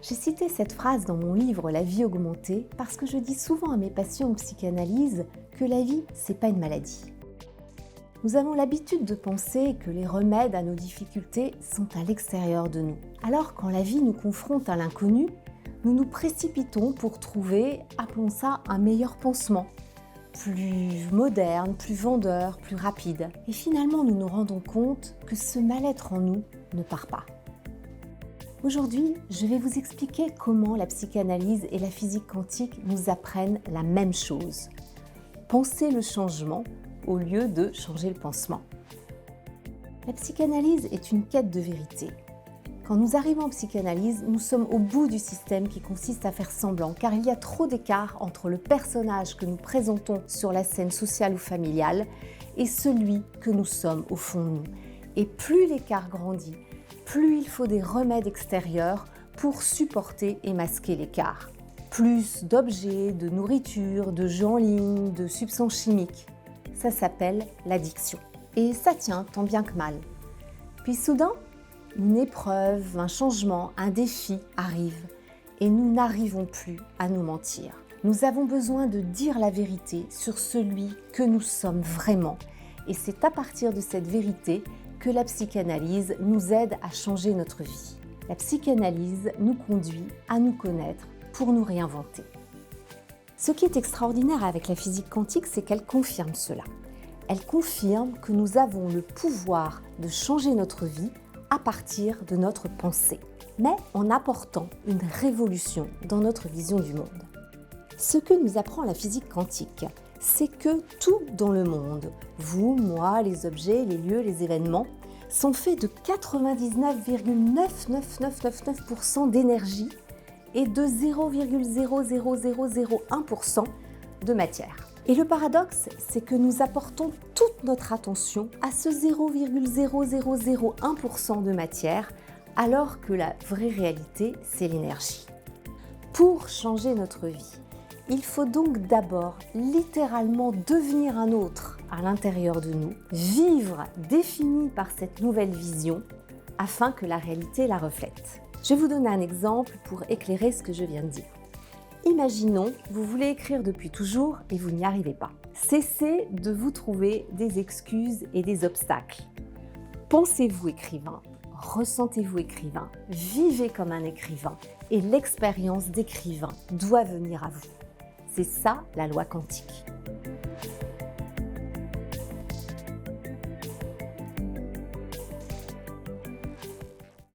J'ai cité cette phrase dans mon livre La vie augmentée parce que je dis souvent à mes patients en psychanalyse que la vie, c'est pas une maladie. Nous avons l'habitude de penser que les remèdes à nos difficultés sont à l'extérieur de nous. Alors quand la vie nous confronte à l'inconnu, nous nous précipitons pour trouver, appelons ça, un meilleur pansement, plus moderne, plus vendeur, plus rapide. Et finalement, nous nous rendons compte que ce mal-être en nous ne part pas. Aujourd'hui, je vais vous expliquer comment la psychanalyse et la physique quantique nous apprennent la même chose. Penser le changement au lieu de changer le pansement. La psychanalyse est une quête de vérité. Quand nous arrivons en psychanalyse, nous sommes au bout du système qui consiste à faire semblant, car il y a trop d'écart entre le personnage que nous présentons sur la scène sociale ou familiale et celui que nous sommes au fond de nous. Et plus l'écart grandit, plus il faut des remèdes extérieurs pour supporter et masquer l'écart. Plus d'objets, de nourriture, de jeux en ligne, de substances chimiques. Ça s'appelle l'addiction. Et ça tient tant bien que mal. Puis soudain, une épreuve, un changement, un défi arrive et nous n'arrivons plus à nous mentir. Nous avons besoin de dire la vérité sur celui que nous sommes vraiment. Et c'est à partir de cette vérité que la psychanalyse nous aide à changer notre vie. La psychanalyse nous conduit à nous connaître pour nous réinventer. Ce qui est extraordinaire avec la physique quantique, c'est qu'elle confirme cela. Elle confirme que nous avons le pouvoir de changer notre vie à partir de notre pensée, mais en apportant une révolution dans notre vision du monde. Ce que nous apprend la physique quantique, c'est que tout dans le monde, vous, moi, les objets, les lieux, les événements, sont faits de 99,99999% d'énergie et de 0,00001% de matière. Et le paradoxe, c'est que nous apportons toute notre attention à ce 0,0001% de matière, alors que la vraie réalité, c'est l'énergie. Pour changer notre vie, il faut donc d'abord littéralement devenir un autre à l'intérieur de nous, vivre défini par cette nouvelle vision, afin que la réalité la reflète. Je vais vous donner un exemple pour éclairer ce que je viens de dire. Imaginons, vous voulez écrire depuis toujours et vous n'y arrivez pas. Cessez de vous trouver des excuses et des obstacles. Pensez-vous écrivain, ressentez-vous écrivain, vivez comme un écrivain et l'expérience d'écrivain doit venir à vous. C'est ça la loi quantique.